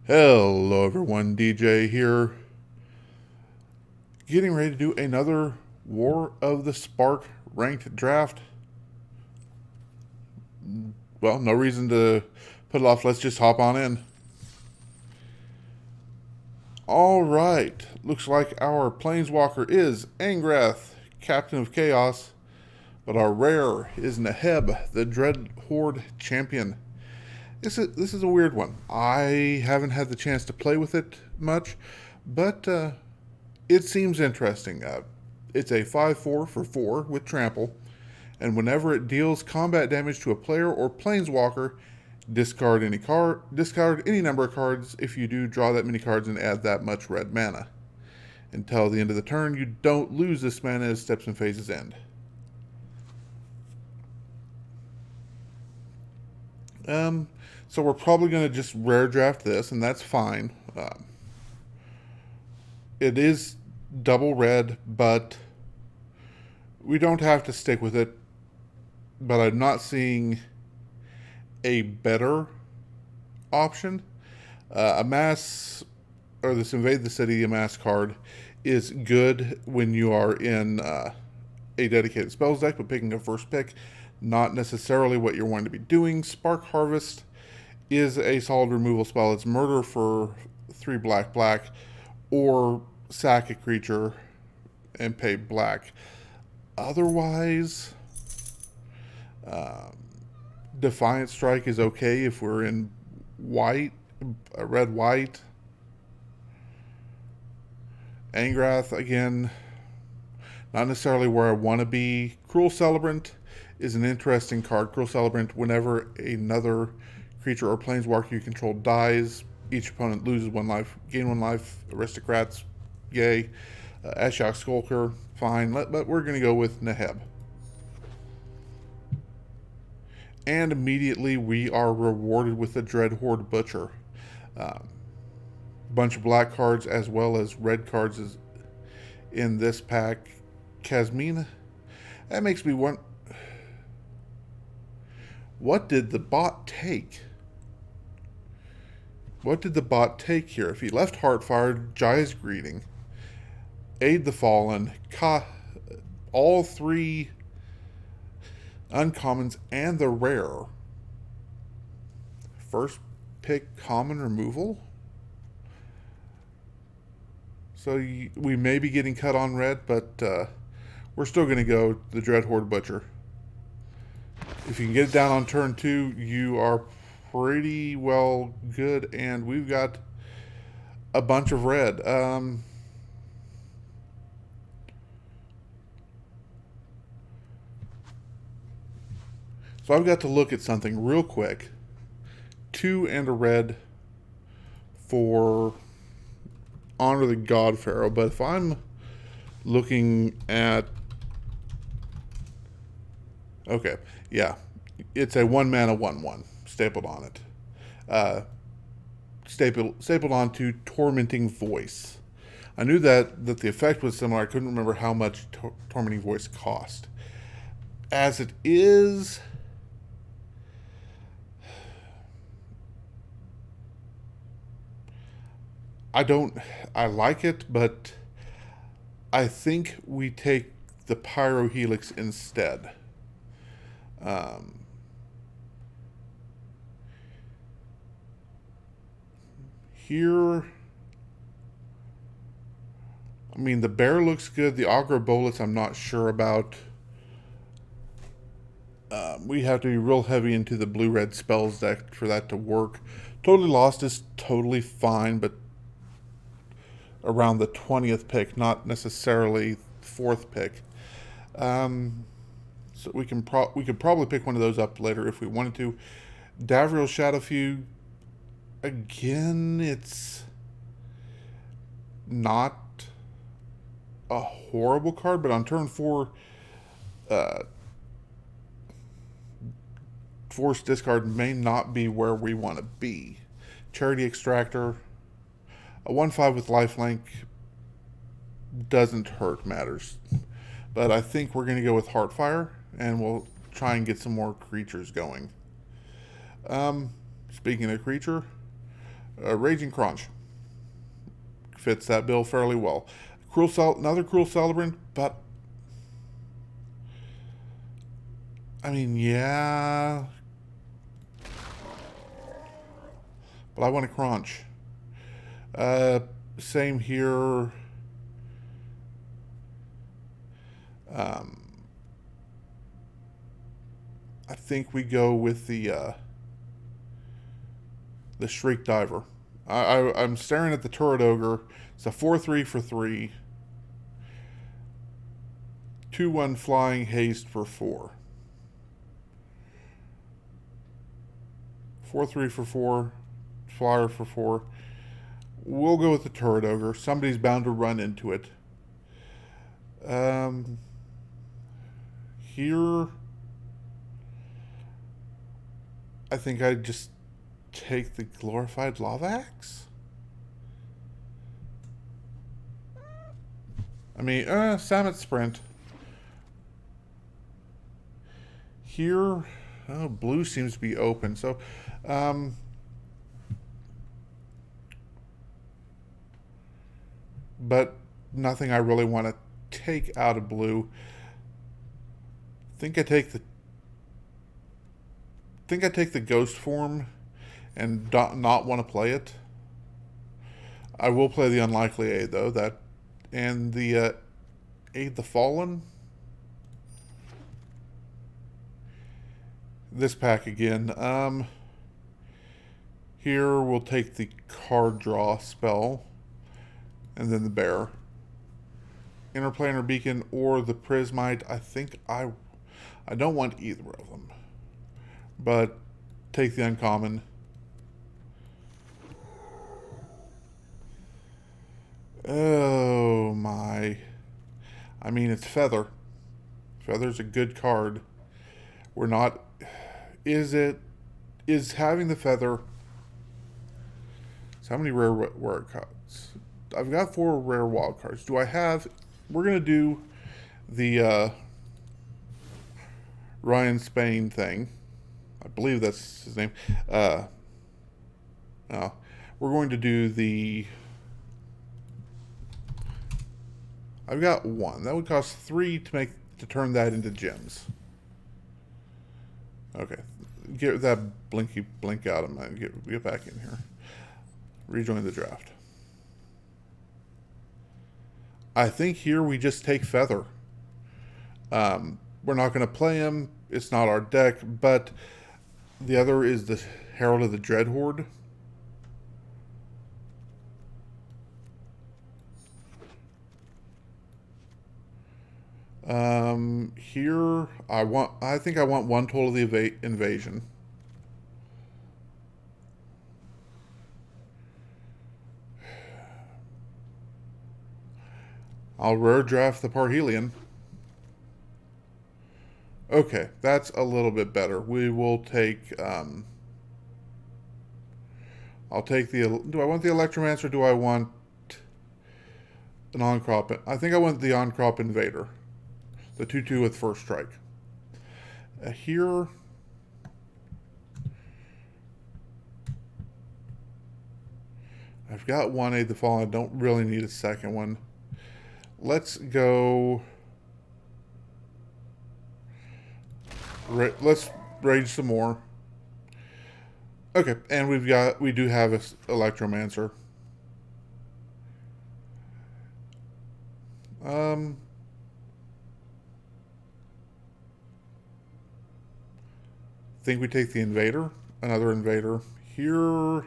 Hello everyone, DJ here. Getting ready to do another War of the Spark ranked draft. Well, no reason to put it off. Let's just hop on in. Alright, looks like our Planeswalker is Angrath, Captain of Chaos, but our rare is Neheb, the Dreadhorde champion. This is a weird one. I haven't had the chance to play with it much, but it seems interesting. It's a 5/4 for 4 with trample, and whenever it deals combat damage to a player or planeswalker, discard any number of cards. If you do, draw that many cards and add that much red mana. Until the end of the turn, you don't lose this mana as steps and phases end. So we're probably going to just rare draft this, and that's fine. It is double red, but we don't have to stick with it. But I'm not seeing a better option. Amass, or this Invade the City Amass card, is good when you are in a dedicated spells deck, but picking a first pick, not necessarily what you're wanting to be doing. Spark Harvest is a solid removal spell. It's murder for 3 black, or sack a creature and pay black. Otherwise, Defiant Strike is okay if we're in white, red-white. Angrath, again, not necessarily where I want to be. Cruel Celebrant is an interesting card. Cruel Celebrant, whenever another creature or planeswalker you control dies, each opponent loses 1 life, gain 1 life. Aristocrats, yay. Ashok Skulker, fine. But we're going to go with Neheb. And immediately we are rewarded with the Dreadhorde Butcher. Bunch of black cards as well as red cards is in this pack. Kasmina. That makes me want... What did the bot take? What did the bot take here? If he left Heartfire, Jaya's Greeting, Aid the Fallen, all 3 uncommons and the rare. First pick common removal. So we may be getting cut on red, but we're still going to go the Dreadhorde Butcher. If you can get it down on turn 2, you are pretty well good, and we've got a bunch of red. So I've got to look at something real quick. 2 and a red for Honor the God Pharaoh, but if I'm looking at... Okay, yeah. It's a 1 mana 1/1 stapled on it. Stapled onto Tormenting Voice. I knew that the effect was similar. I couldn't remember how much Tormenting Voice cost. As it is... I like it, but I think we take the Pyro Helix instead. Here, I mean, the bear looks good. The Aggro Bolus I'm not sure about. We have to be real heavy into the blue-red spells deck for that to work. Totally Lost is totally fine, but around the 20th pick, not necessarily 4th pick. So we could probably pick one of those up later if we wanted to. Davriel Shadowfew, again, it's not a horrible card, but on turn 4, forced discard may not be where we want to be. Charity Extractor, a 1/5 with lifelink doesn't hurt matters. But I think we're going to go with Heartfire, and we'll try and get some more creatures going. Speaking of creature, Raging Crunch fits that bill fairly well. Another Cruel Celebrant, but I mean, yeah, but I want to crunch. Same here. I think we go with the Shriek Diver. I'm staring at the Turret Ogre. It's a 4/3 for 3. 2/1 Flying Haste for 4. 4/3 for 4. Flyer for 4. We'll go with the Turret Ogre. Somebody's bound to run into it. Here, I think I'd just take the Glorified Lava Axe. I mean, Summit Sprint. Here, blue seems to be open, so but nothing I really want to take out of blue. I think I take the ghost form and not want to play it. I will play the Unlikely Aid though, and the Aid the Fallen. This pack again. Here we'll take the card draw spell, and then the bear. Interplanar Beacon or the Prismite. I think I don't want either of them, but take the uncommon. Oh my! I mean, it's Feather. Feather's a good card. We're not. Is having the Feather? So how many rare cards? I've got 4 rare wild cards. Do I have? We're gonna do the Ryan Spain thing. I believe that's his name. No, we're going to do the. I've got 1. That would cost 3 to turn that into gems. Okay, get that blinky blink out of mine. Get back in here. Rejoin the draft. I think here we just take Feather. We're not going to play him. It's not our deck, but the other is the Herald of the Dreadhorde. Here I think I want 1 total of the invasion. I'll rare draft the Parhelion. Okay, that's a little bit better. We will take I'll take the. Do I want the Electromancer or do I want an on-crop? I think I want the on-crop Invader. The 2/2 with first strike. Here. I've got 1 Aid the Fallen. I don't really need a second one. Let's go. Let's rage some more. Okay, and we do have an Electromancer. Think we take the Invader, another Invader. Here,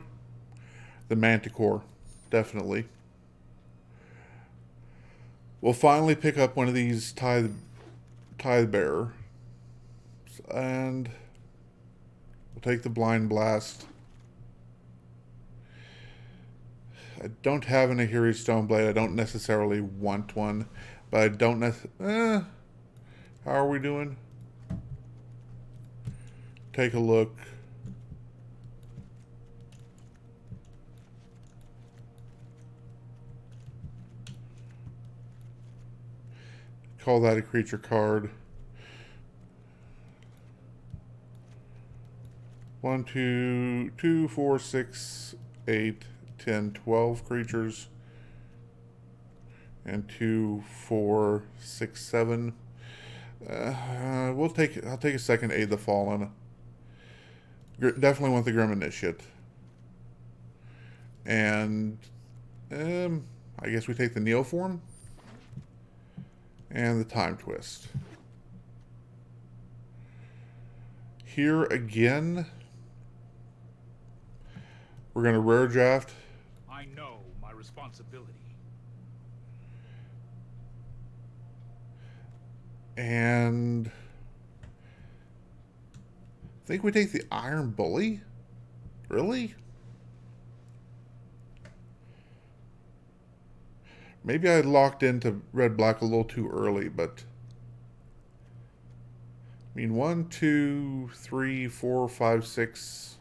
the Manticore, definitely. We'll finally pick up one of these Tithe Bearer. And we'll take the Blind Blast. I don't have an Ahiri Stoneblade. I don't necessarily want one, but I don't how are we doing? Take a look. Call that a creature card. 1, 2, 4, 6. 8, 10, 12 creatures. And 2, 4, 6, 7. I'll take a second Aid the Fallen. Definitely want the Grim Initiate. And I guess we take the Neoform and the Time Twist. Here again, we're going to rare draft. I know my responsibility. And I think we take the Iron Bully. Really? Maybe I locked into red-black a little too early, but I mean, 1, 2, 3, 4, 5, 6.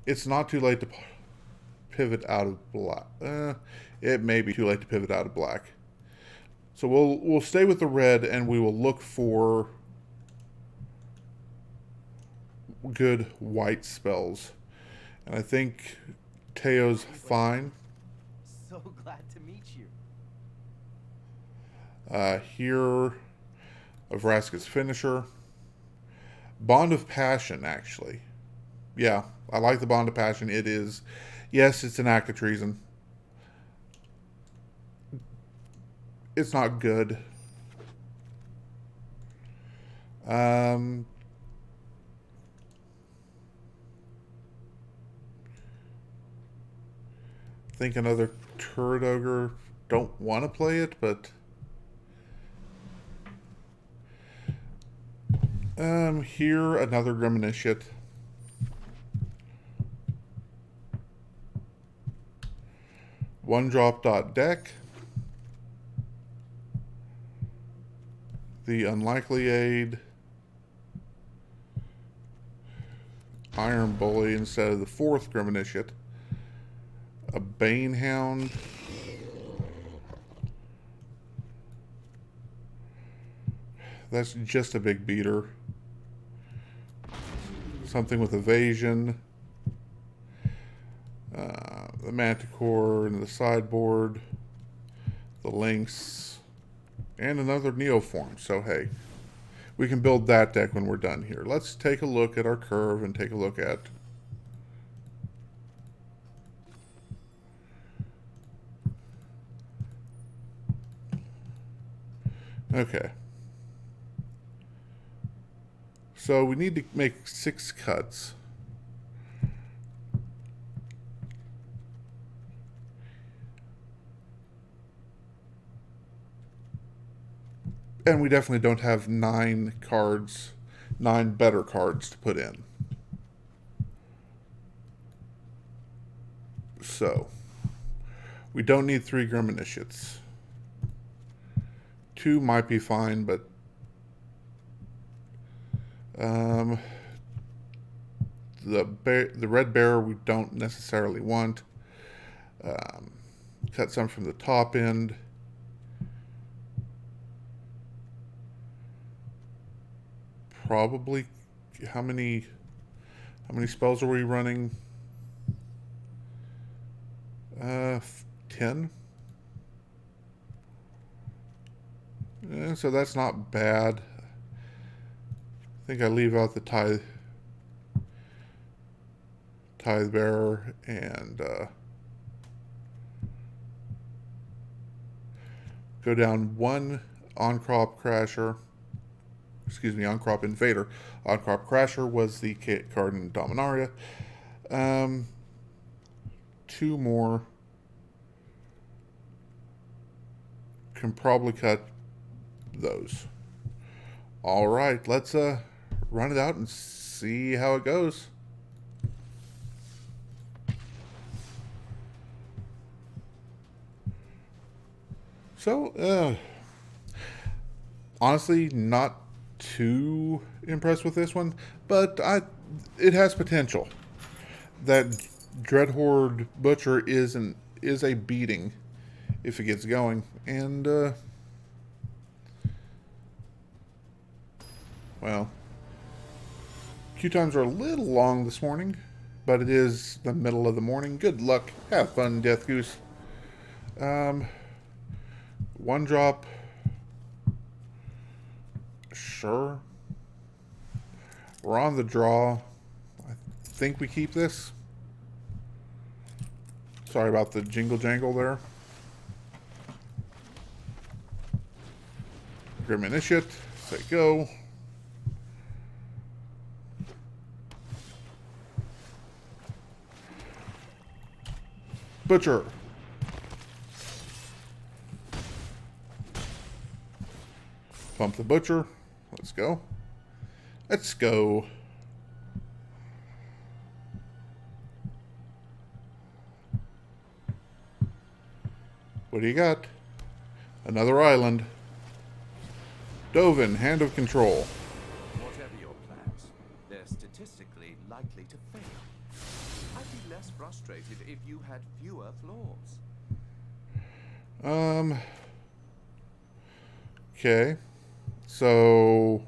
It's not too late to pivot out of black. It may be too late to pivot out of black. So we'll stay with the red, and we will look for good white spells. And I think Teo's fine. So glad to meet you. Here, of Vraska's finisher. Bond of Passion, actually. Yeah, I like the Bond of Passion. It is, yes, it's an act of treason. It's not good. I think another Turret Ogre. Don't want to play it, but here another Grim Initiate. One drop dot deck. The Unlikely Aid. Iron Bully instead of the 4th Grim Initiate. A Banehound. That's just a big beater. Something with evasion. The Manticore in the sideboard. The Lynx. And another Neoform. So hey, we can build that deck when we're done here. Let's take a look at our curve and take a look at okay. So we need to make 6 cuts. And we definitely don't have 9 cards, 9 better cards to put in. So, we don't need 3 Grim Initiates. 2 might be fine, but the Red Bear we don't necessarily want. Cut some from the top end. Probably, how many spells are we running? 10. So that's not bad. I think I leave out the Tithe Bearer and go down 1 On-Crop Crasher. Excuse me, On-Crop Invader. On-Crop Crasher was the card in Dominaria. 2 more. Can probably cut those. All right, let's run it out and see how it goes. So, honestly, not too impressed with this one, but it has potential. That Dreadhorde Butcher is a beating if it gets going, and Well, queue times are a little long this morning, but it is the middle of the morning. Good luck. Have fun, Death Goose. One drop. Sure. We're on the draw. I think we keep this. Sorry about the jingle jangle there. Grim Initiate. Say go. Butcher. Pump the Butcher. Let's go. Let's go. What do you got? Another island. Dovin, Hand of Control. Whatever your plans, they're statistically likely to fail. I'd be less frustrated if you had fewer flaws. Okay. So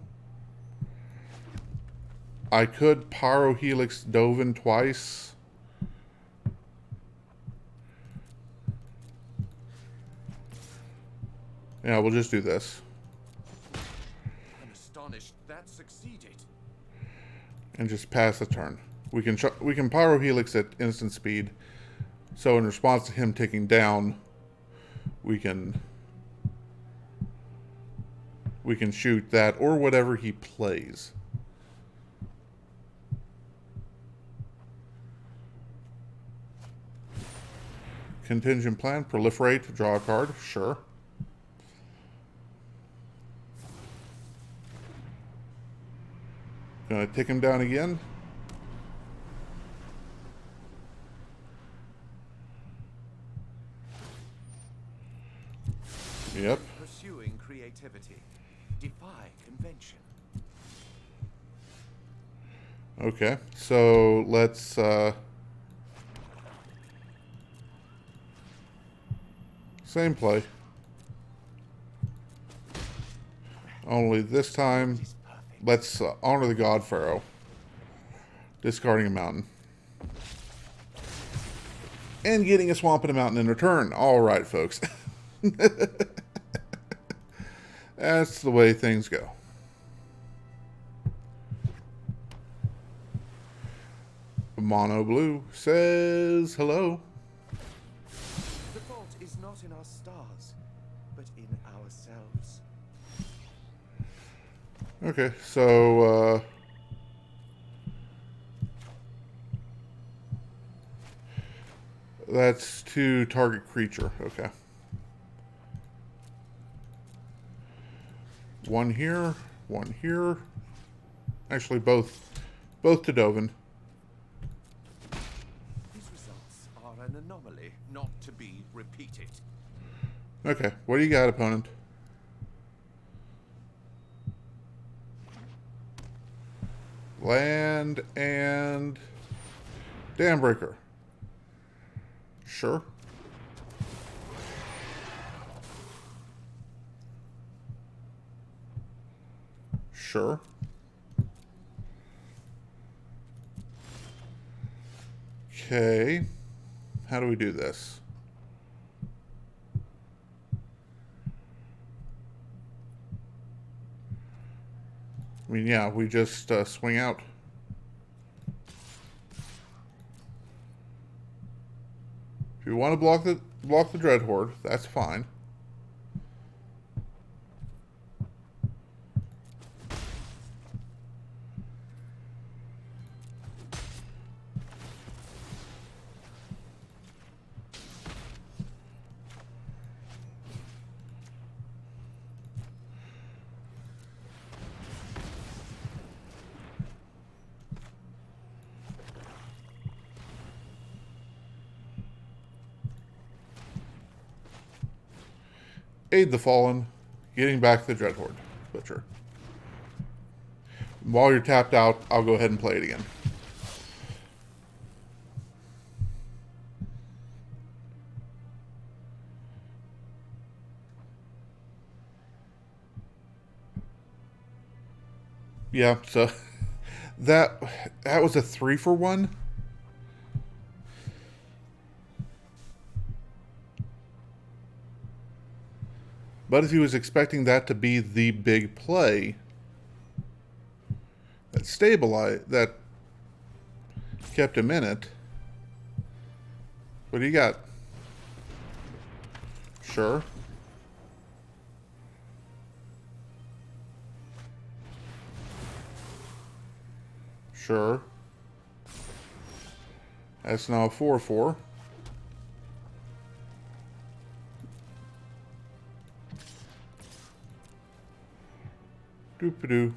I could Pyrohelix Dovin twice. Yeah, we'll just do this. I'm astonished that succeeded. And just pass the turn. We can Pyrohelix at instant speed. So in response to him taking down, we can shoot that or whatever he plays. Contingent plan, proliferate, draw a card, sure. Gonna take him down again. Yep. Pursuing creativity. Defy convention. Okay, so let's same play. Only this time, let's honor the God Pharaoh. Discarding a mountain. And getting a swamp and a mountain in return. Alright, folks. That's the way things go. Mono Blue says hello. The fault is not in our stars, but in ourselves. Okay, so that's to target creature. Okay. One here, one here. Actually, both to Dovin. These results are an anomaly, not to be repeated. Okay, what do you got, opponent? Land and Dambreaker. Sure. Sure. Okay. How do we do this? I mean, yeah, we just swing out. If you want to block the Dreadhorde, that's fine. Aid the Fallen, getting back the Dreadhorde Butcher. While you're tapped out, I'll go ahead and play it again. Yeah, so that that was a 3-for-1. But if he was expecting that to be the big play that stabilized, that kept him in it, what do you got? Sure. Sure. That's now a 4-4. Doop-a-doo.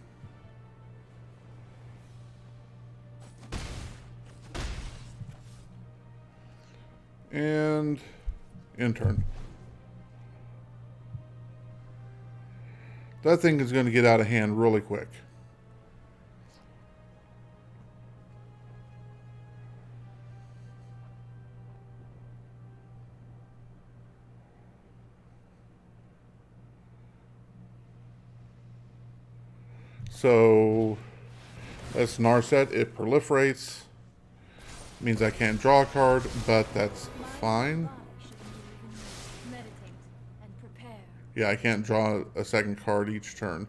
And intern. That thing is going to get out of hand really quick. So that's Narset. It proliferates. Means I can't draw a card, but that's fine. Meditate and prepare. Yeah, I can't draw a second card each turn.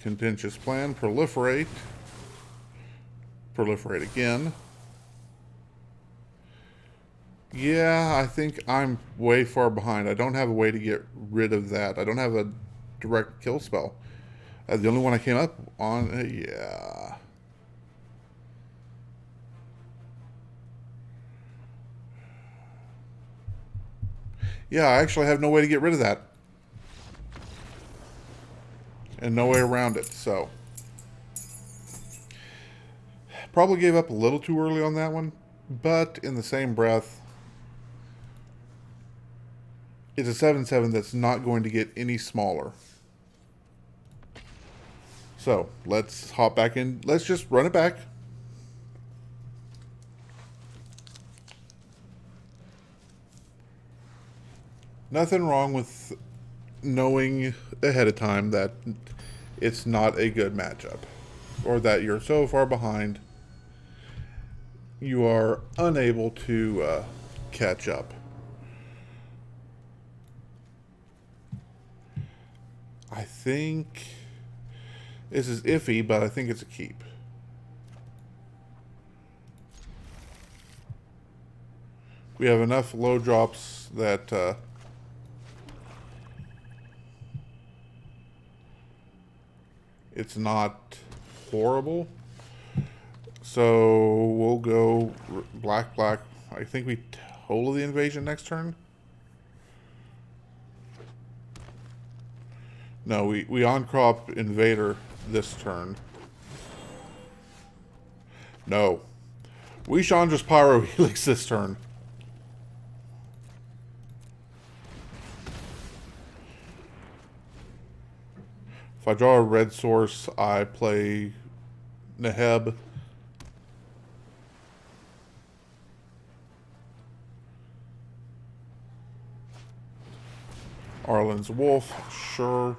Contentious plan. Proliferate. Proliferate again. Yeah, I think I'm way far behind. I don't have a way to get rid of that. I don't have a direct kill spell. The only one I came up on, yeah. Yeah, I actually have no way to get rid of that. And no way around it, so. Probably gave up a little too early on that one, but in the same breath, it's a 7/7 that's not going to get any smaller. So, let's hop back in. Let's just run it back. Nothing wrong with knowing ahead of time that it's not a good matchup. Or that you're so far behind, you are unable to catch up. I think this is iffy, but I think it's a keep. We have enough low drops that it's not horrible. So we'll go black, black. I think we total the invasion next turn. No, we on-crop Invader this turn. No. We Chandra's Pyro Helix this turn. If I draw a red source, I play Neheb. Arlen's Wolf, sure.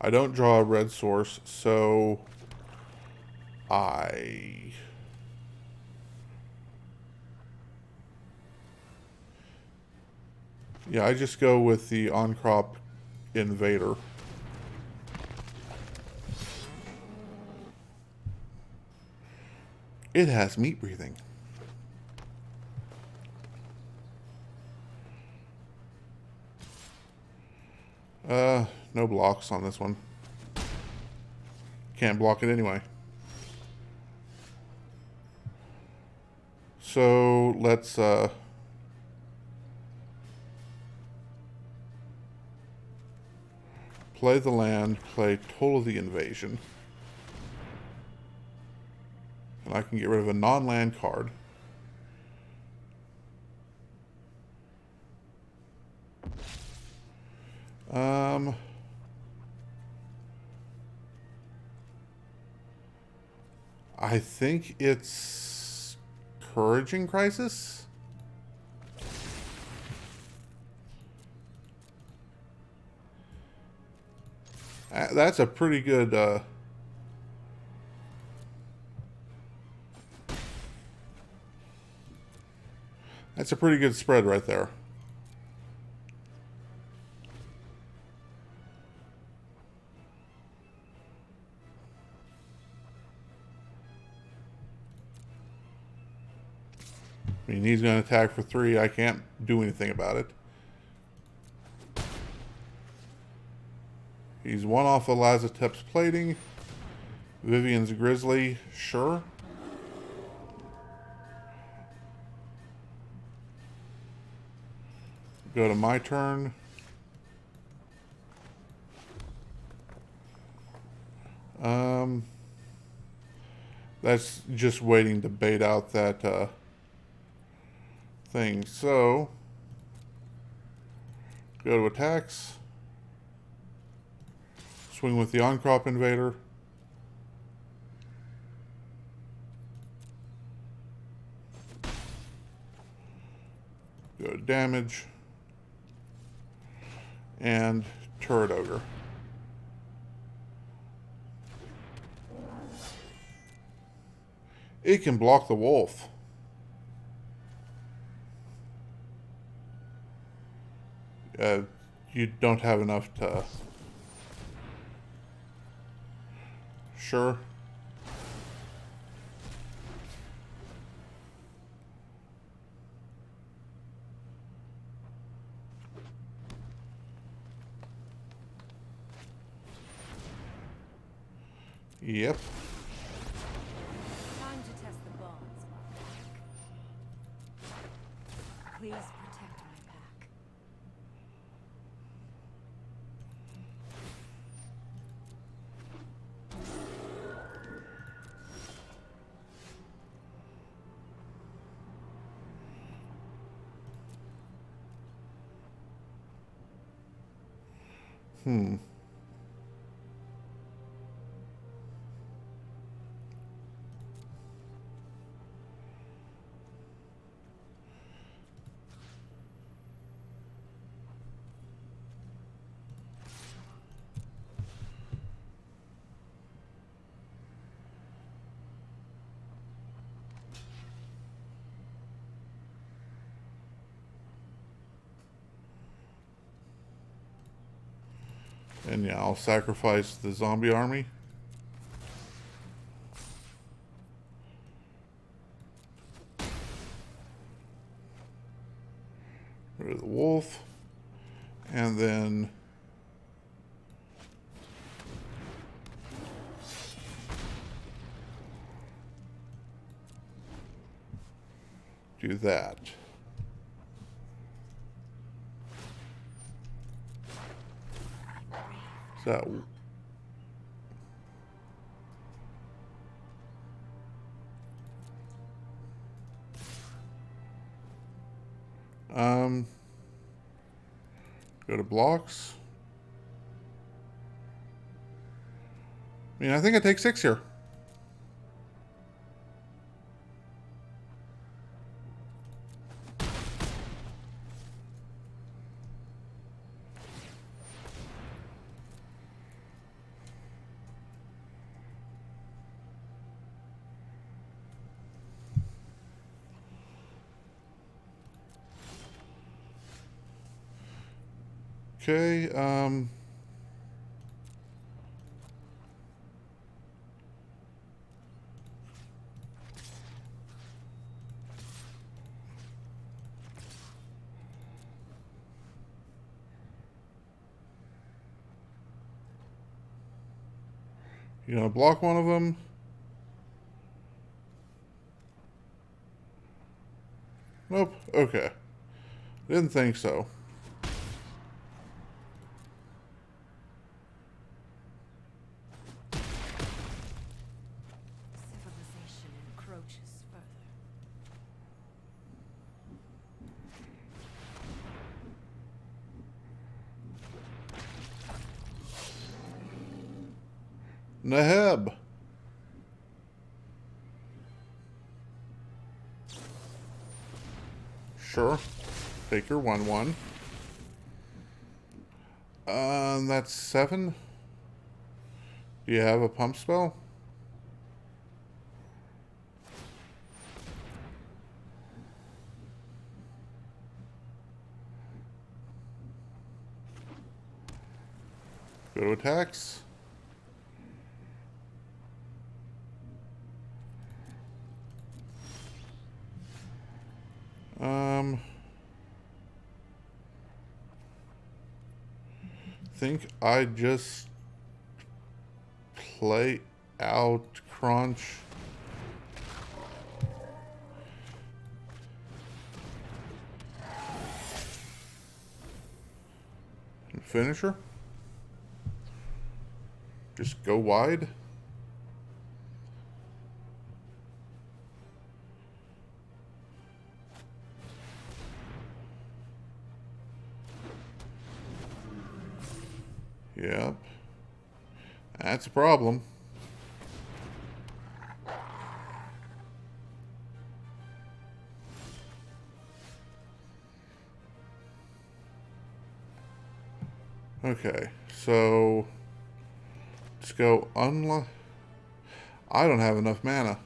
I don't draw a red source, so I just go with the on-crop Invader. It has meat breathing. No blocks on this one. Can't block it anyway. So let's play the land, play Total the Invasion. And I can get rid of a non-land card. I think it's Encouraging crisis? That's a pretty good, that's a pretty good spread right there. I mean, he's going to attack for 3. I can't do anything about it. He's 1 off of Lazatep's plating. Vivian's Grizzly, sure. Go to my turn. That's just waiting to bait out that thing. So, go to attacks. Swing with the on-crop invader. Go to damage. And turret ogre. It can block the wolf. You don't have enough to... Sure. Yep. Time to test the bonds. Please protect my pack. And yeah, I'll sacrifice the zombie army. Rid of the wolf. And then do that. So go to blocks. I mean, I think I take 6 here. Okay, you gonna block one of them? Nope. Okay. Didn't think so. Civilization encroaches further. Neheb. Sure. Take your 1/1. That's 7. Do you have a pump spell? Go to attacks. Think I just play out crunch. And finisher. Just go wide. Yep. That's a problem. Okay, so let's go I don't have enough mana.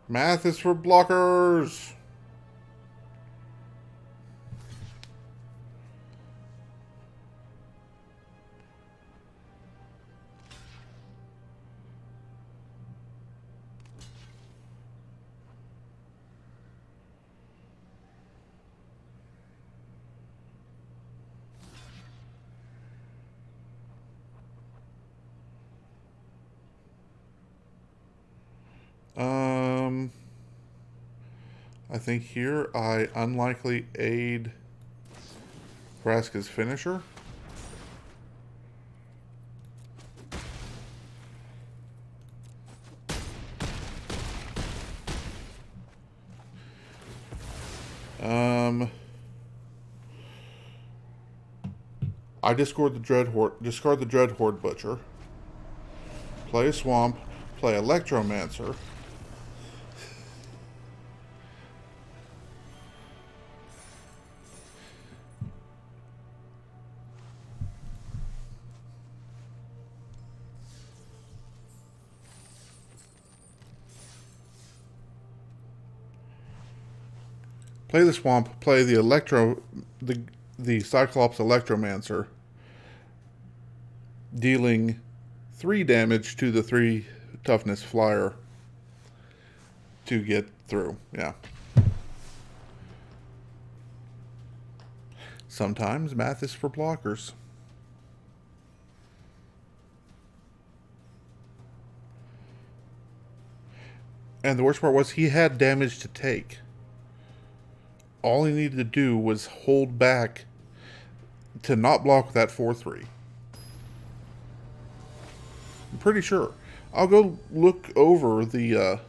Math is for blockers. I think here I unlikely aid Vraska's finisher. I discard the Dreadhorde Butcher. Play a Swamp. Play Electromancer. Play the Swamp, play the the Cyclops Electromancer, dealing 3 damage to the 3 toughness flyer to get through. Yeah. Sometimes math is for blockers. And the worst part was he had damage to take. All he needed to do was hold back to not block that 4/3. I'm pretty sure. I'll go look over the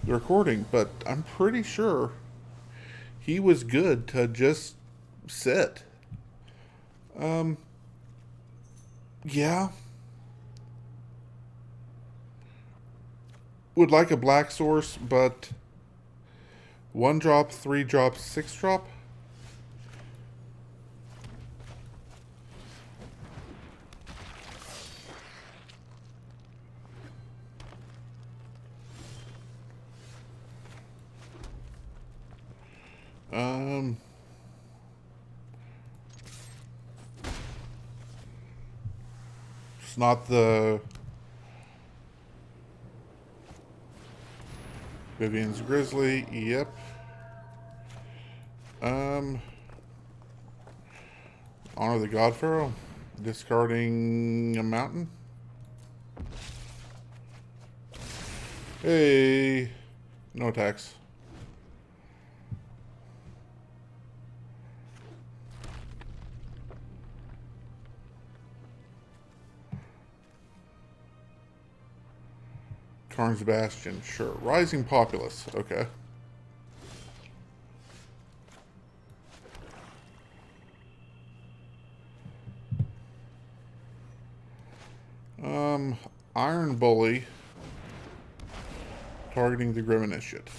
recording, but I'm pretty sure he was good to just sit. Yeah. Would like a black source, but 1 drop, 3 drop, 6 drop. It's not the Vivian's Grizzly. Yep. Honor the God Pharaoh. Discarding a mountain. Hey. No attacks. Karn's Bastion, sure. Rising Populace, okay. Iron Bully. Targeting the Grim Initiate.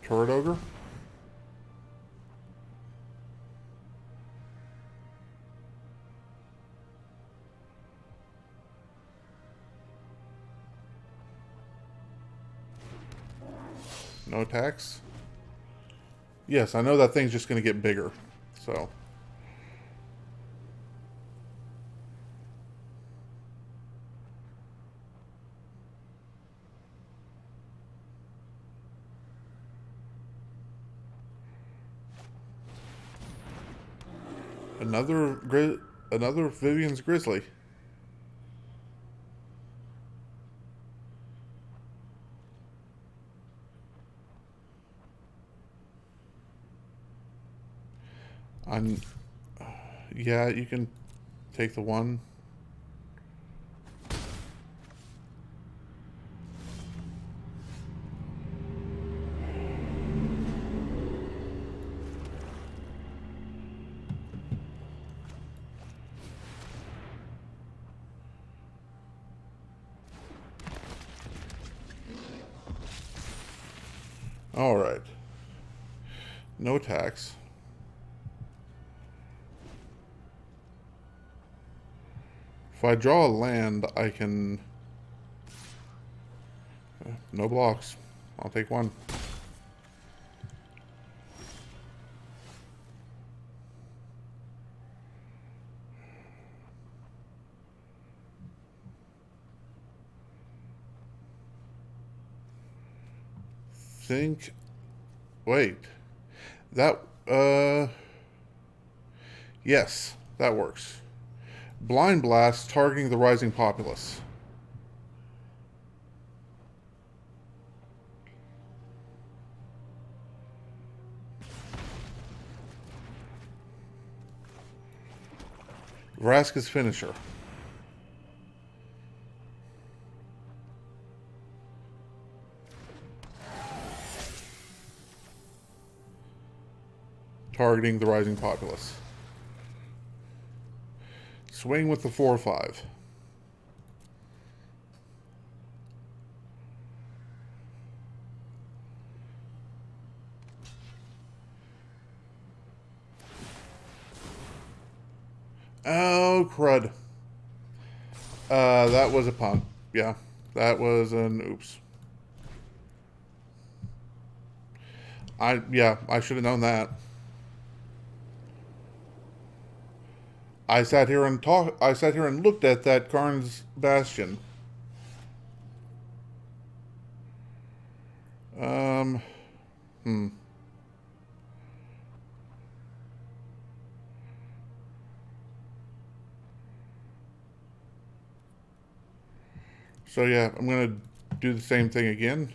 Turret Ogre. No attacks. Yes, I know that thing's just going to get bigger. So. Another Vivian's Grizzly. Yeah, you can take the one. All right. No attacks. If I draw a land, I can... no blocks. I'll take one. Wait. That, yes, that works. Blind Blast targeting the rising populace. Vraska's finisher. Targeting the rising populace. Swing with the 4/5. Oh, crud. That was a punt. Yeah, that was an oops. I should have known that. I sat here and looked at that Karn's Bastion. So yeah, I'm gonna do the same thing again.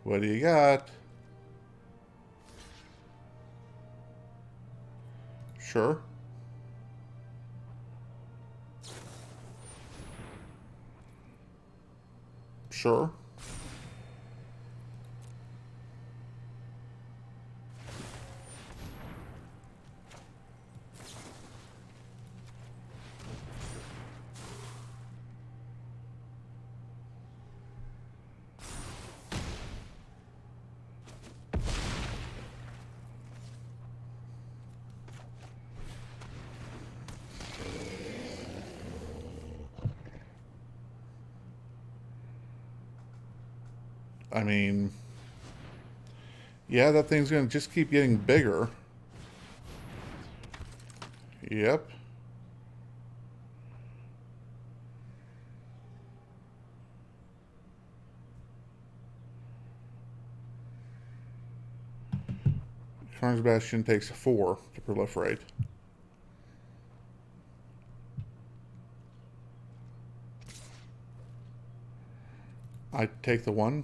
What do you got? Sure. Sure. I mean, yeah, that thing's gonna just keep getting bigger. Yep. Karn's Bastion takes 4 to proliferate. I take the 1.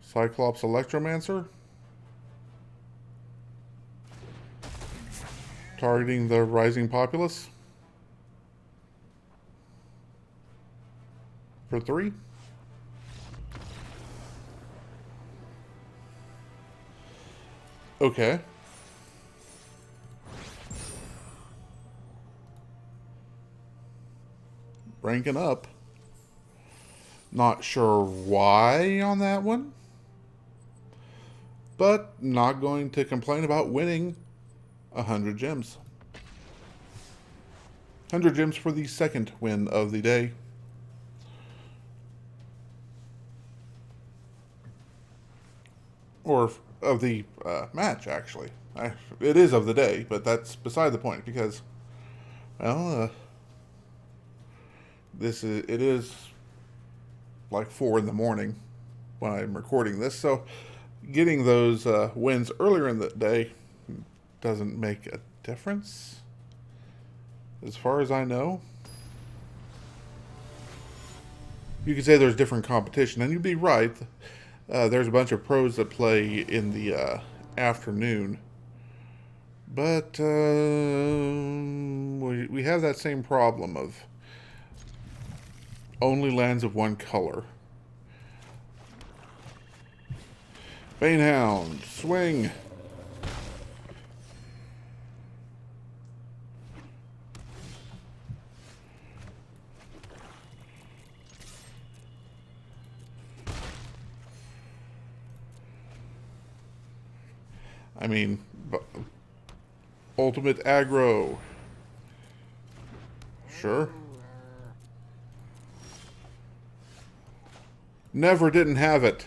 Cyclops Electromancer. Targeting the rising populace. For 3. Okay. Ranking up. Not sure why on that one. But not going to complain about winning 100 gems. 100 gems for the second win of the day. Or of the match, actually. It is of the day, but that's beside the point because, well, it is like 4 in the morning when I'm recording this, so getting those wins earlier in the day doesn't make a difference, as far as I know. You could say there's different competition, and you'd be right. There's a bunch of pros that play in the afternoon. But we have that same problem of only lands of one color. Banehound, swing. I mean, ultimate aggro. Sure. Never didn't have it.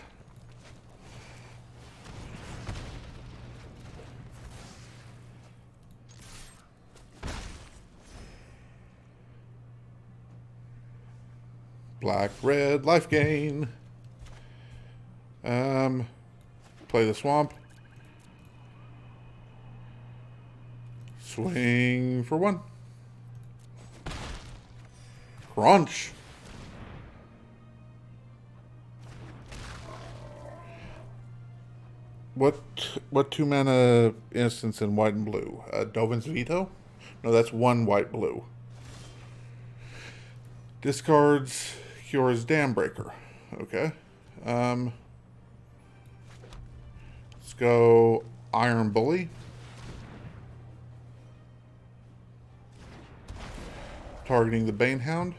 Black, red, life gain. Play the swamp. Swing for 1. Crunch. What 2-mana instance in white and blue? Dovin's Veto? No, that's 1 white blue. Discards Cures Dambreaker. Okay. Let's go Iron Bully. Targeting the Banehound.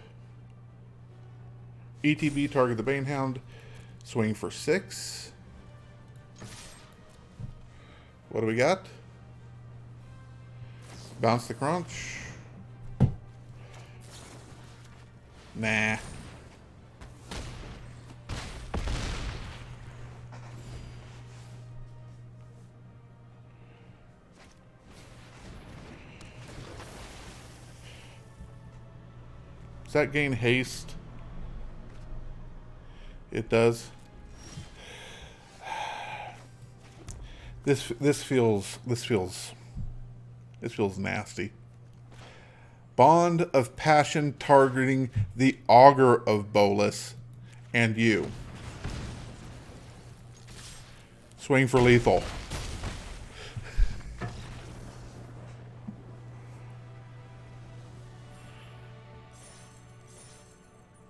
ETB, target the Banehound. Swing for 6. What do we got? Bounce the Crunch. Nah. Does that gain haste? It does. This feels nasty. Bond of Passion targeting the Augur of Bolas and you. Swing for lethal.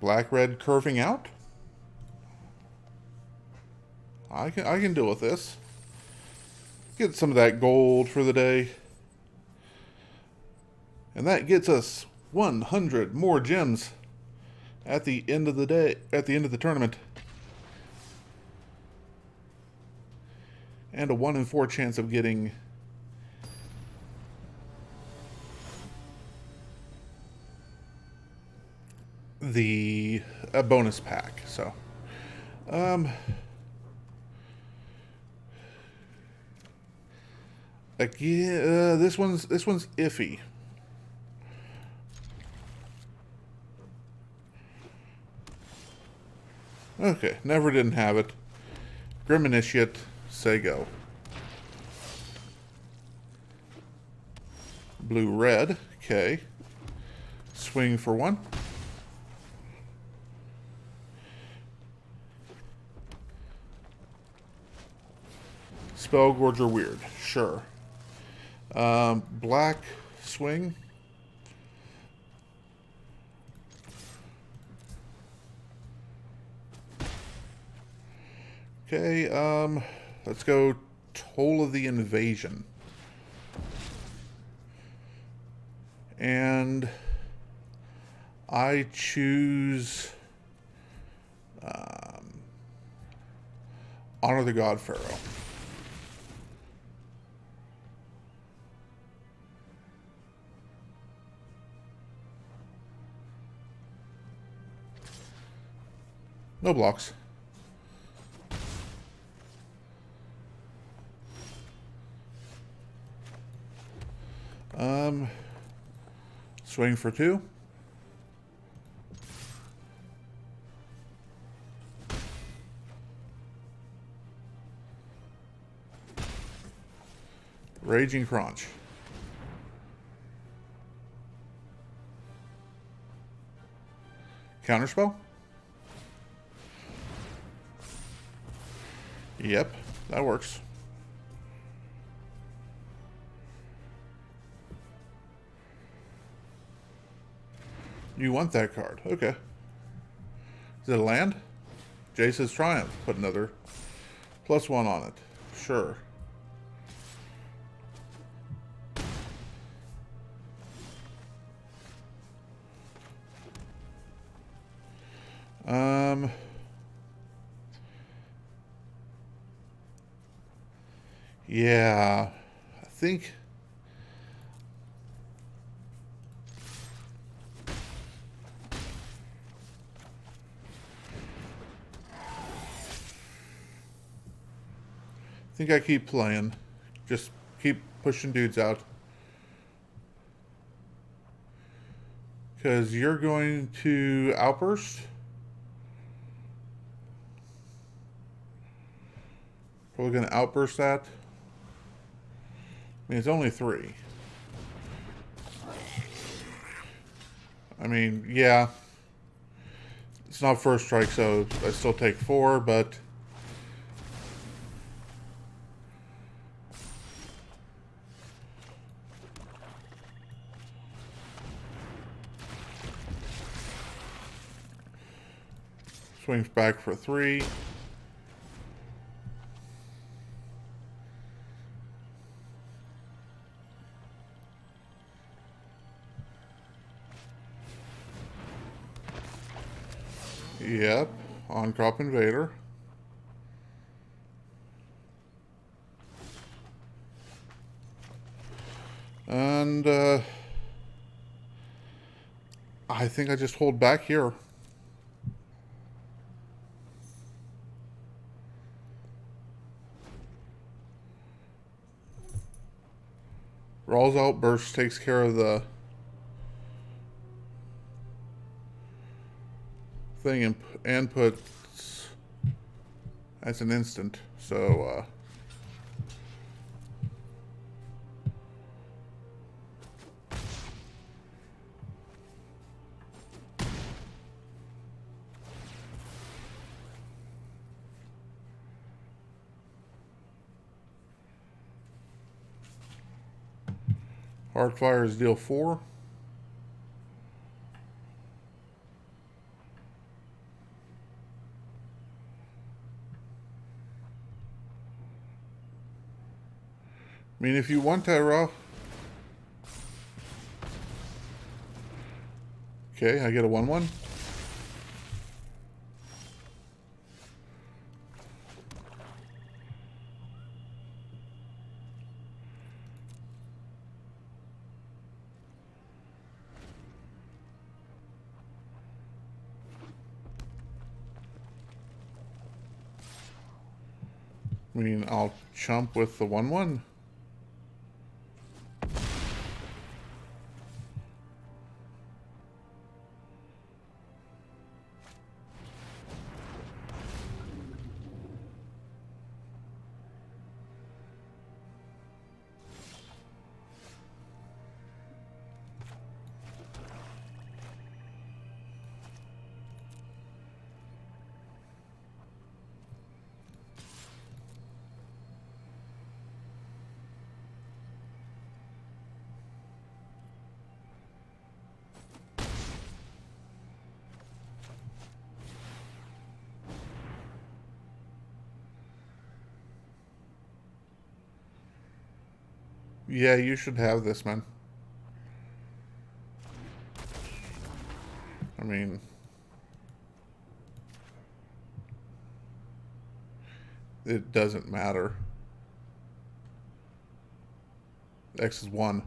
Black-red curving out. I can deal with this. Get some of that gold for the day. And that gets us 100 more gems at the end of the day, at the end of the tournament. And a 1 in 4 chance of getting the bonus pack. So, again, this one's iffy. Okay, never didn't have it. Grim Initiate, say go. Blue red, okay. Swing for 1. Spellgorger weird, sure. Black swing. Okay, let's go Toll of the Invasion. And I choose Honor the God Pharaoh. No blocks. Swing for 2. Raging Crunch. Counterspell? Yep, that works. You want that card. Okay. Is it a land? Jace's Triumph. Put another +1 on it. Sure. Yeah, I think I keep playing. Just keep pushing dudes out. Because you're going to Outburst. Probably going to Outburst that. I mean, it's only 3. I mean, yeah. It's not first strike, so I still take 4, but... Swings back for 3. Yep, on Crop Invader. And I think I just hold back here. Rawl's Outburst takes care of the thing and puts... That's an instant, so... Hardfire is deal 4. I mean, if you want that, Raw. Okay, I get a 1/1. I mean, I'll chump with the 1/1. Yeah, you should have this, man. I mean, it doesn't matter. X is 1.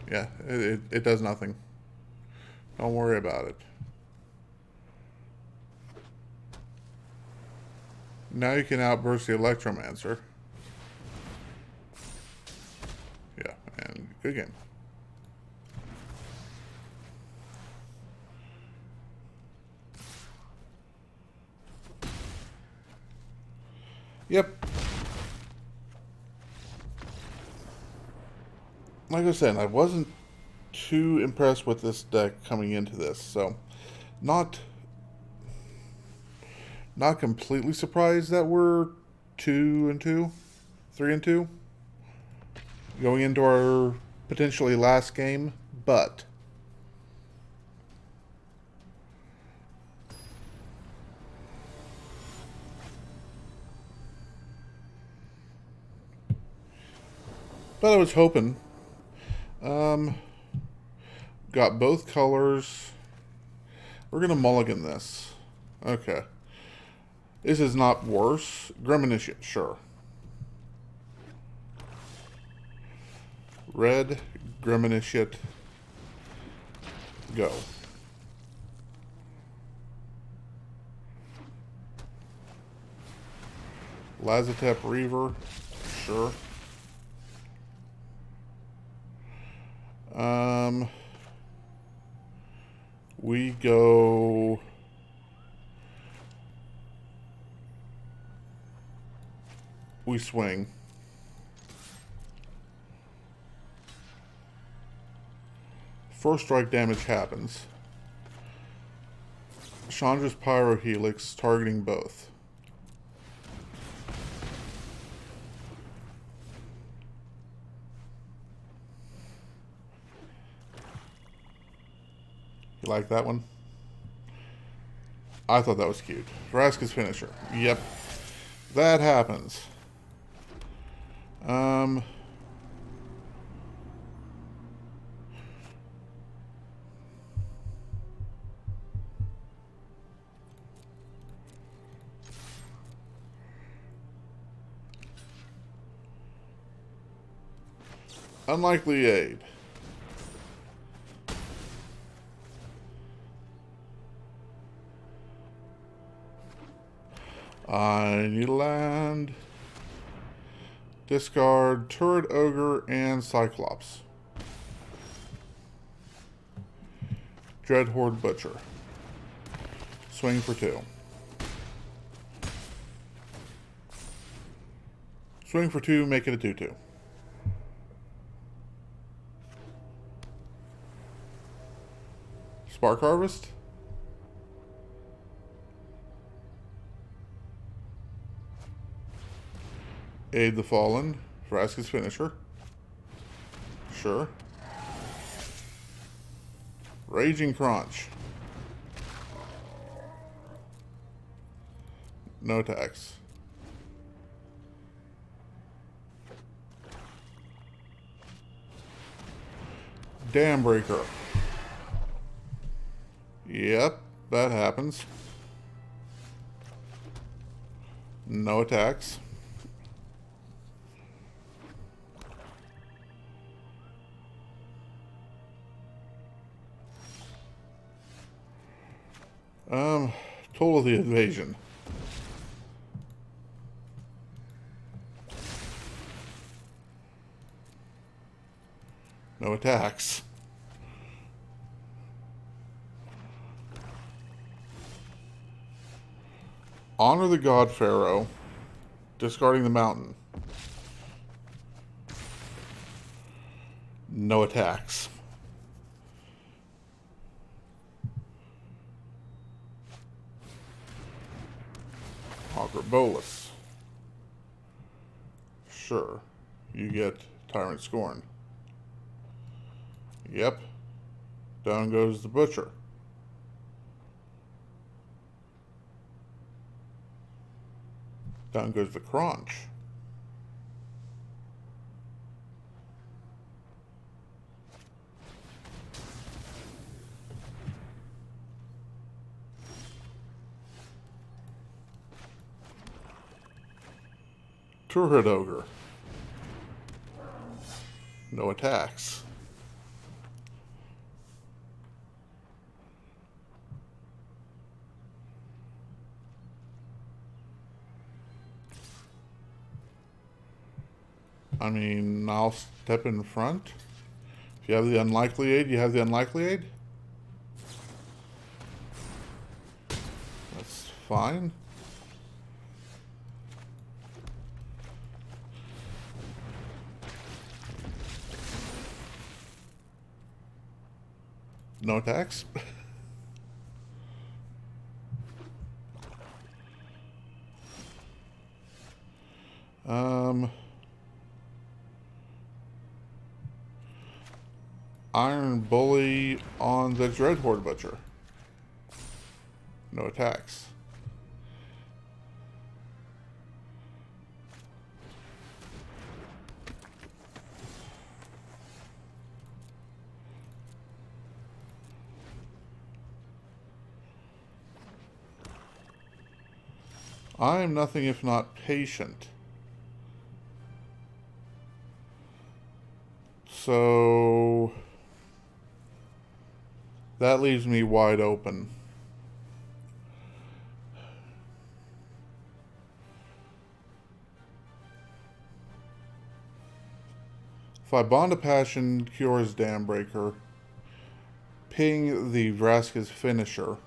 Yeah, it does nothing. Don't worry about it. Now you can outburst the Electromancer. Yeah, and good game. Yep. Like I said, I wasn't too impressed with this deck coming into this, so not completely surprised that we're 2-2, 3-2 going into our potentially last game, but I was hoping. Got both colors. We're gonna mulligan this. Okay. This is not worse. Gremlinition, sure. Red, Gremlinition, go. Lazotep Reaver, sure. We go we swing. First strike damage happens. Chandra's Pyrohelix targeting both. You like that one? I thought that was cute. Vraska's finisher. Yep. That happens. Unlikely aid. I need land. Discard Turret Ogre and Cyclops. Dreadhorde Butcher. Swing for 2. Swing for 2, make it a 2/2. Spark Harvest. Aid the Fallen. Vraska's finisher. Sure. Raging Crunch. No attacks. Dam Breaker. Yep, that happens. No attacks. Toll of the Invasion. No attacks. Honor the God Pharaoh. Discarding the mountain. No attacks. Bolus. Sure. You get Tyrant Scorn. Yep. Down goes the butcher. Down goes the crunch. Turret ogre. No attacks. I mean, I'll step in front. If you have the unlikely aid, you have the unlikely aid. That's fine. No attacks. Iron Bully on the Dreadhorde Butcher. No attacks. I am nothing if not patient. So that leaves me wide open. If I Bond of Passion cures Dambreaker, ping the Vraska's finisher,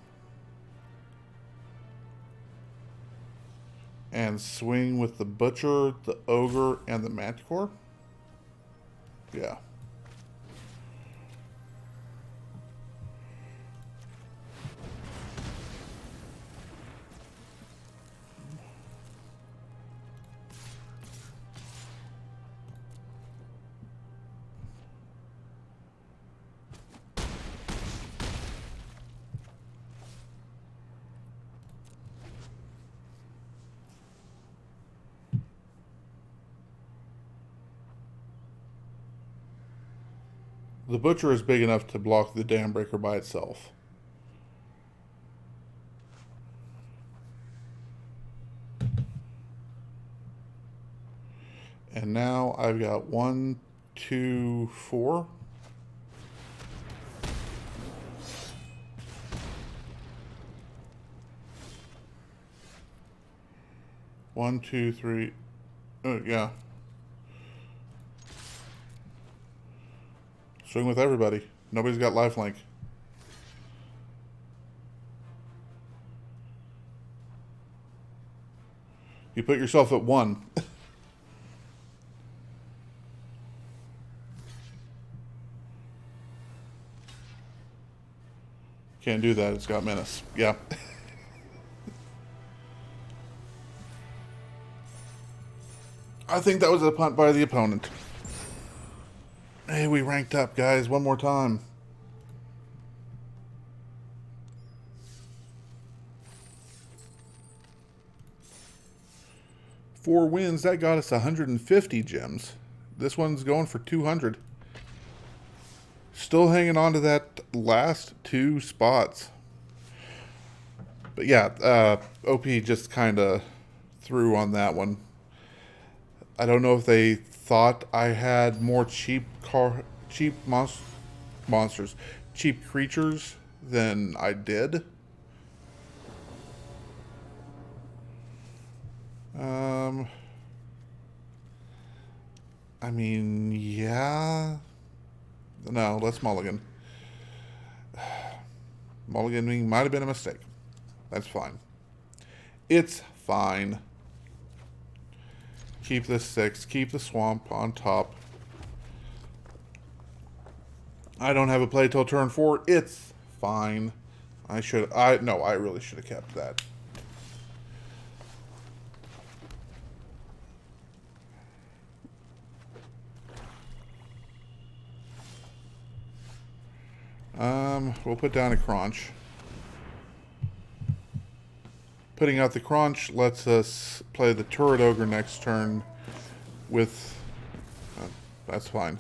and swing with the Butcher, the Ogre, and the Manticore? Yeah. The Butcher is big enough to block the Dambreaker by itself. And now I've got 1, 2, 4. One, two, three. Oh, yeah. Swing with everybody. Nobody's got lifelink. You put yourself at 1. Can't do that. It's got menace. Yeah. I think that was a punt by the opponent. Hey, we ranked up, guys. One more time. Four wins. That got us 150 gems. This one's going for 200. Still hanging on to that last 2 spots. But yeah, OP just kind of threw on that one. I don't know if they thought I had more cheap monsters, cheap creatures than I did. I mean, yeah. No, let's mulligan. Mulliganing might have been a mistake. That's fine. It's fine. Keep the 6. Keep the swamp on top. I don't have a play till turn 4. It's fine. I really should have kept that. We'll put down a crunch. Putting out the crunch lets us play the turret ogre next turn with... that's fine.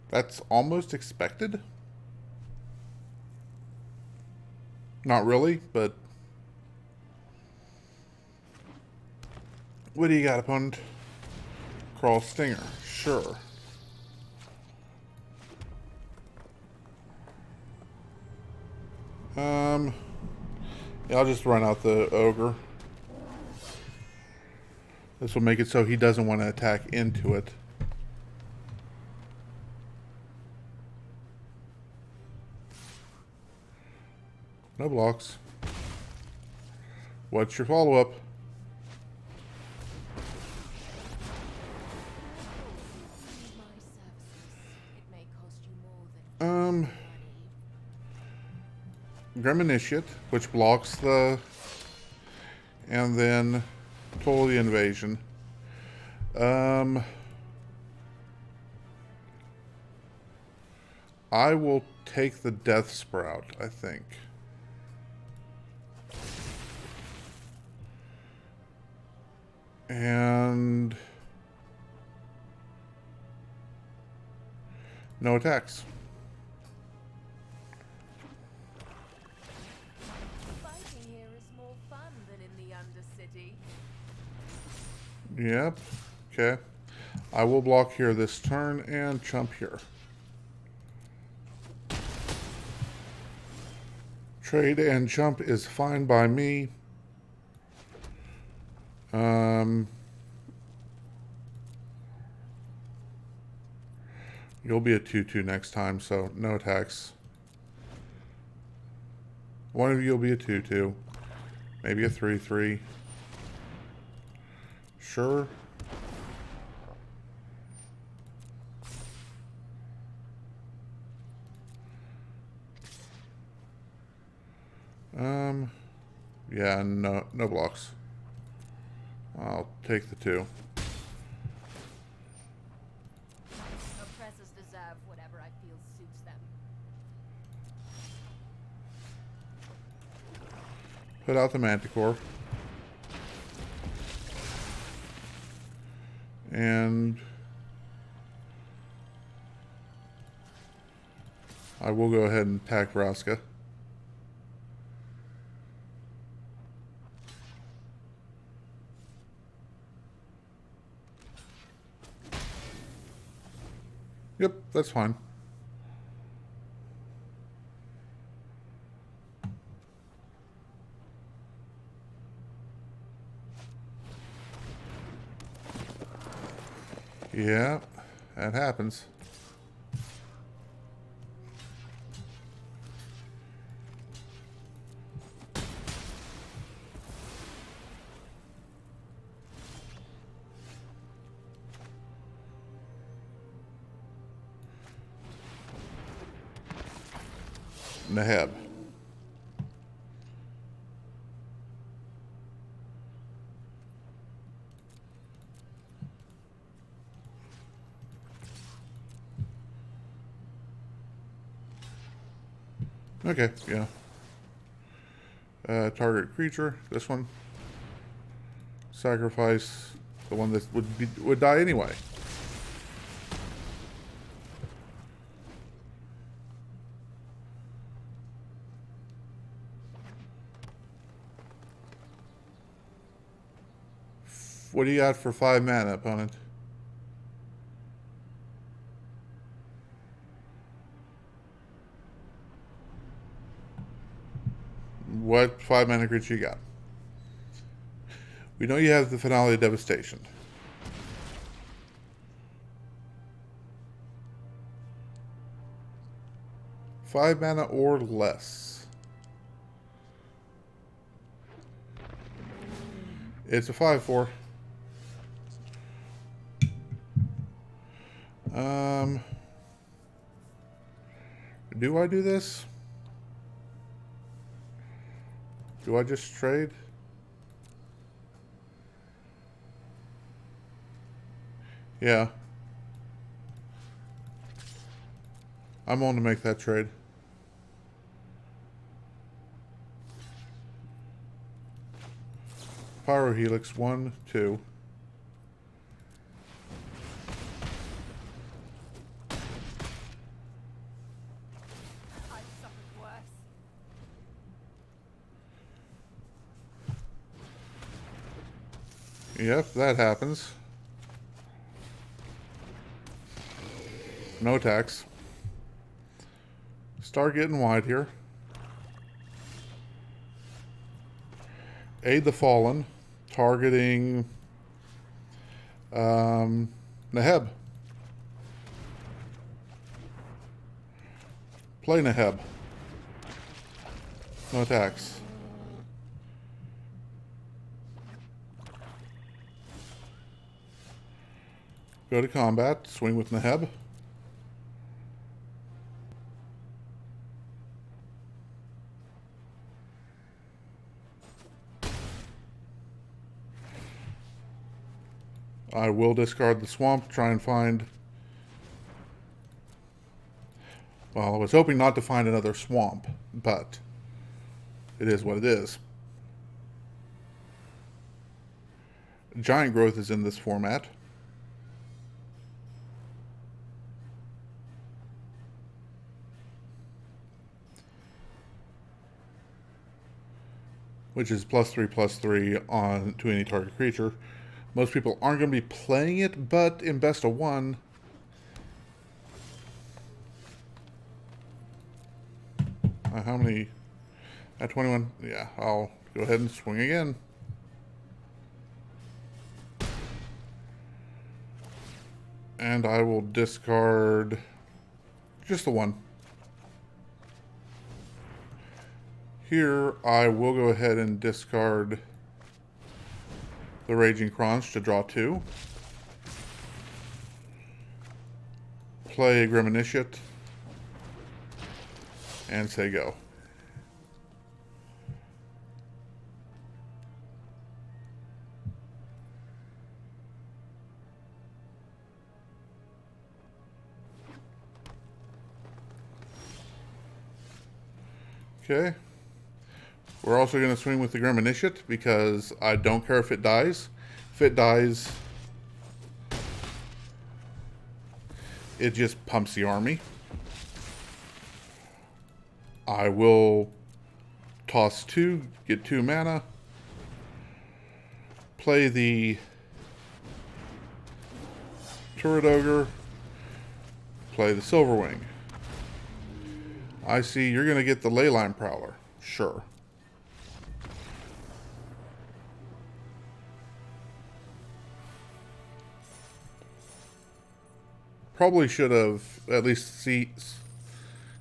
That's almost expected. Not really, but... what do you got, opponent? Crawl Stinger. Sure. Yeah, I'll just run out the ogre. This will make it so he doesn't want to attack into it. No blocks. What's your follow-up? Grim Initiate, which blocks the... and then total the invasion. I will take the Death Sprout, I think. And... no attacks. Fighting here is more fun than in the Undercity. Yep. Okay. I will block here this turn and jump here. Trade and jump is fine by me. You'll be a 2-2 next time, so no attacks. One of you will be a 2-2. Maybe a 3-3. Sure. Yeah, no blocks. I'll take the 2. Oppressors deserve whatever I feel suits them. Put out the Manticore. And I will go ahead and attack Vraska. Yep, that's fine. Yeah, that happens. Neheb. Okay, yeah. Target creature, this one. Sacrifice the one that would die anyway. What do you got for 5 mana, opponent? What 5 mana creature you got? We know you have the Finale of Devastation. Five mana or less. It's a 5/4. Do I do this? Do I just trade? Yeah. I'm on to make that trade. Pyro Helix, 1, 2. I've suffered worse. Yep, that happens. No attacks. Start getting wide here. Aid the Fallen. Targeting Neheb. Play Neheb. No attacks. Go to combat. Swing with Neheb. I will discard the swamp, try and find... Well, I was hoping not to find another swamp, but it is what it is. Giant growth is in this format. Which is +3/+3 on to any target creature. Most people aren't going to be playing it, but in best of one, how many? At 21, yeah, I'll go ahead and swing again. And I will discard just the one. Here, I will go ahead and discard the Raging Crunch to draw 2. Play a Grim Initiate. And say go. Okay. We're also going to swing with the Grim Initiate because I don't care if it dies. If it dies, it just pumps the army. I will toss 2, get 2 mana. Play the Turret Ogre. Play the Silverwing. I see you're going to get the Leyline Prowler. Sure. Probably should have at least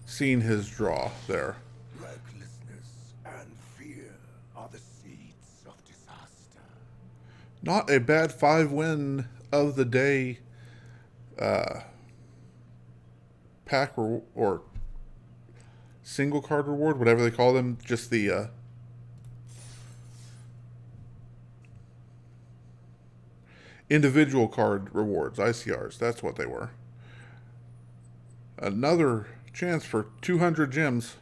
seen his draw there. Recklessness and fear are the seeds of disaster. Not a bad 5-win of the day pack or single card reward, whatever they call them. Just the individual card rewards, ICRs. That's what they were. Another chance for 200 gems.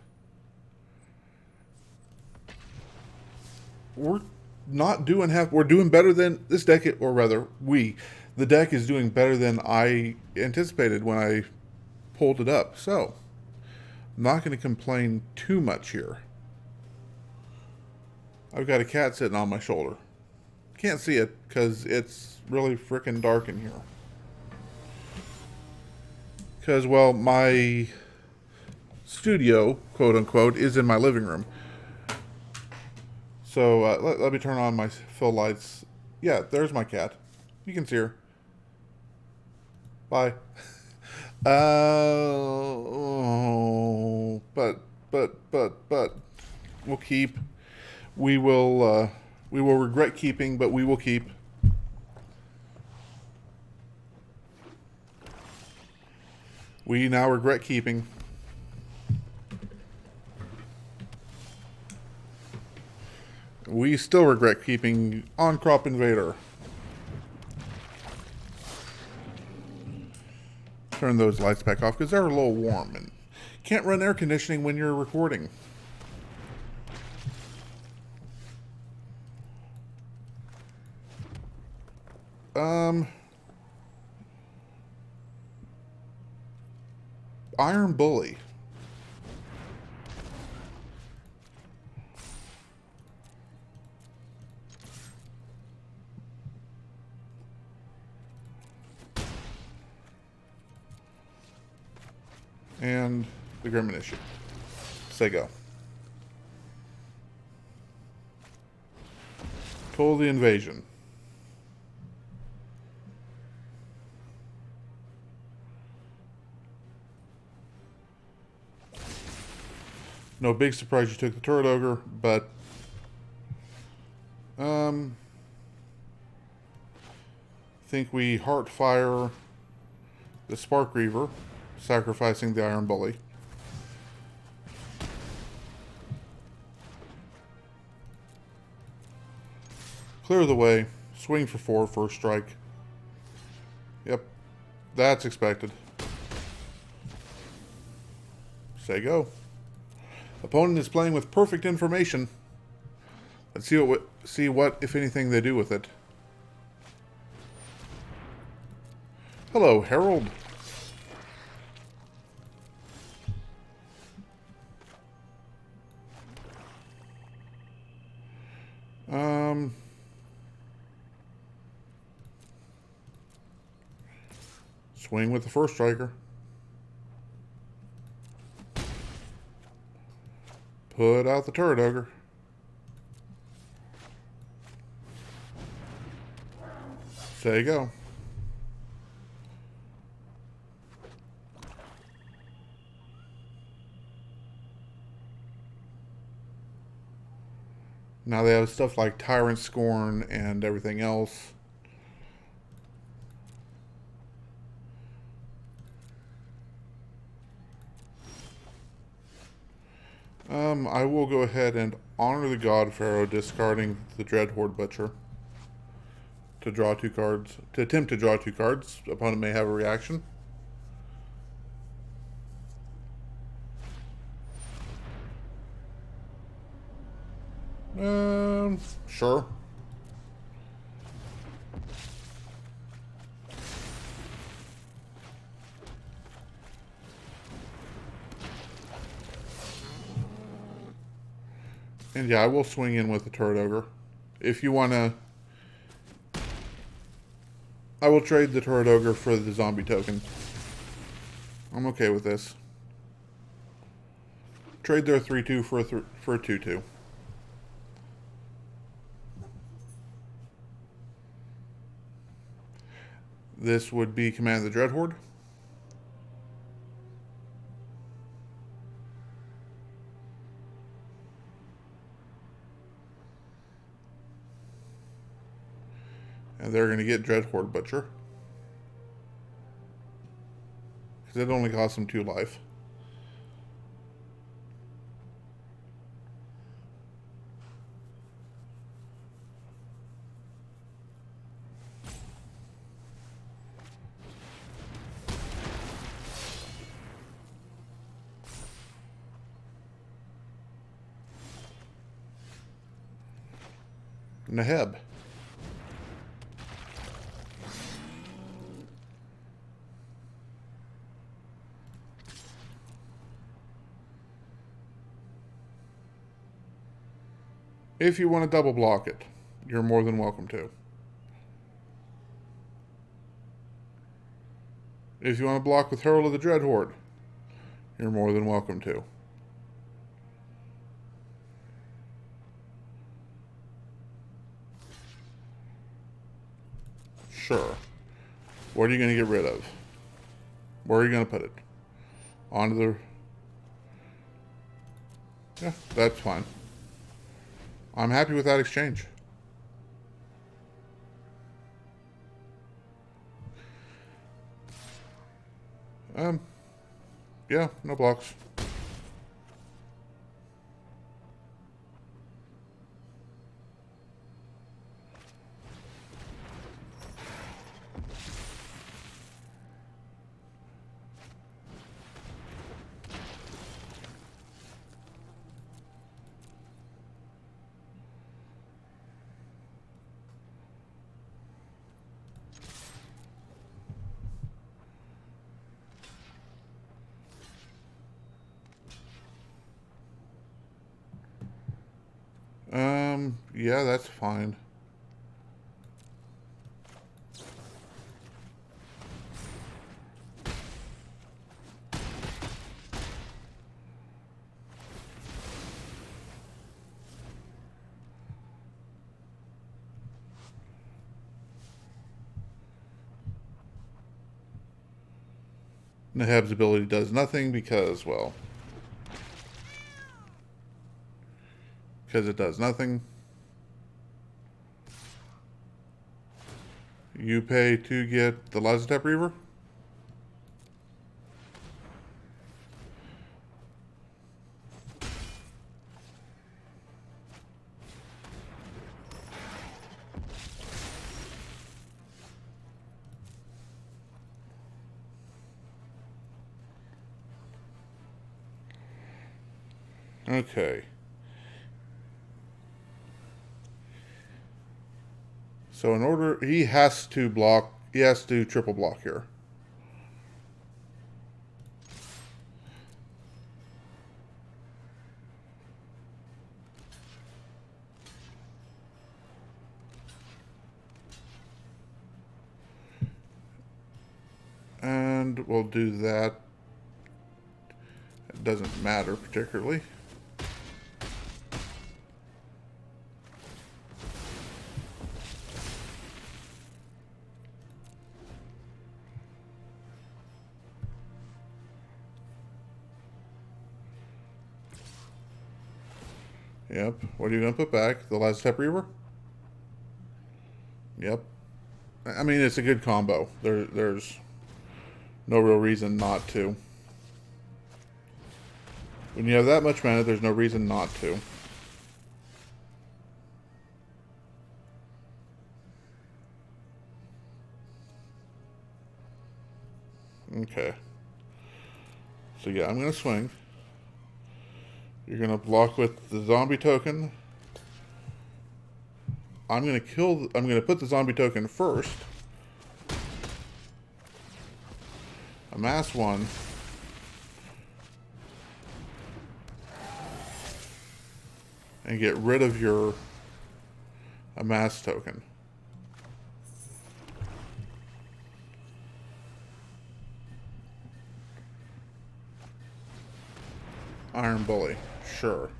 We're not doing half. We're doing better than this deck, or rather, the deck is doing better than I anticipated when I pulled it up. So, I'm not going to complain too much here. I've got a cat sitting on my shoulder. Can't see it because it's really freaking dark in here. Because, well, my studio, quote unquote, is in my living room. So let me turn on my fill lights. Yeah, there's my cat. You can see her. Bye. But we'll keep. We will regret keeping, but we will keep. We now regret keeping. We still regret keeping On Crop Invader. Turn those lights back off because they're a little warm in Can't run air conditioning when you're recording. Iron Bully. And the Griminition. Say go. Pull the invasion. No big surprise you took the Turret Ogre, but think we Heartfire the Spark Reaver, sacrificing the Iron Bully. Clear the way. Swing for 4, first strike. Yep, that's expected. Say go. Opponent is playing with perfect information. Let's see what, if anything, they do with it. Hello, Herald. Swing with the first striker. Put out the Turret Ogre. There you go. Now they have stuff like Tyrant Scorn and everything else. I will go ahead and honor the God Pharaoh, discarding the Dreadhorde Butcher to draw 2 cards. To attempt to draw 2 cards, opponent may have a reaction. Sure. And yeah, I will swing in with the Turret Ogre. If you want to... I will trade the Turret Ogre for the zombie token. I'm okay with this. Trade their 3-2 for a 2-2. This would be Command the Dreadhorde. And they're going to get Dreadhorde Butcher. Because it only costs them 2 life. Neheb. If you want to double block it, you're more than welcome to. If you want to block with Herald of the Dreadhorde, you're more than welcome to. Sure. What are you going to get rid of? Where are you going to put it? Onto the... Yeah, that's fine. I'm happy with that exchange. Yeah, no blocks. Yeah, that's fine. Neheb's ability does nothing because, well, because it does nothing. You pay to get the Lazatep Reaver? Okay. So in order, he has to block, he has to triple block here. And we'll do that. It doesn't matter particularly. Yep. What are you going to put back? The Lazatep Reaver? Yep. I mean, it's a good combo. There's no real reason not to. When you have that much mana, there's no reason not to. Okay. So yeah, I'm going to swing. You're going to block with the zombie token. I'm going to put the zombie token first. Amass one. And get rid of your amass token. Iron Bully, sure.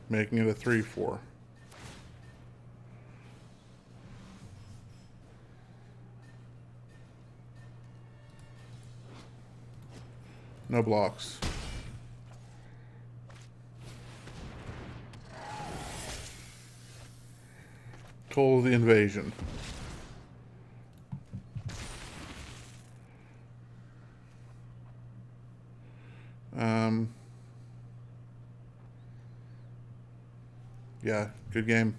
Making it a 3/4. No blocks. Toll the invasion. Yeah, good game.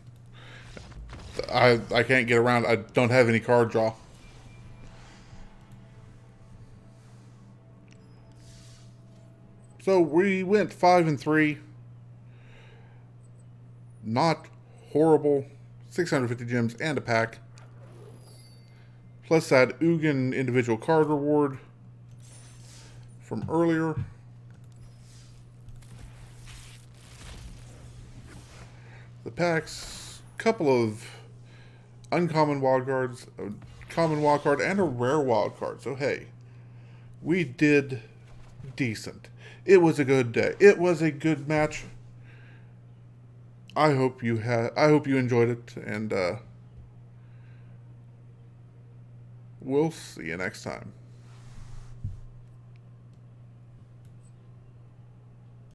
I can't get around. I don't have any card draw. So we went 5-3. Not horrible. 650 gems and a pack. Plus that Ugin individual card reward from earlier. The packs, couple of uncommon wild cards, a common wild card, and a rare wild card. So hey, we did decent. It was a good day. It was a good match. I hope you enjoyed it, and we'll see you next time.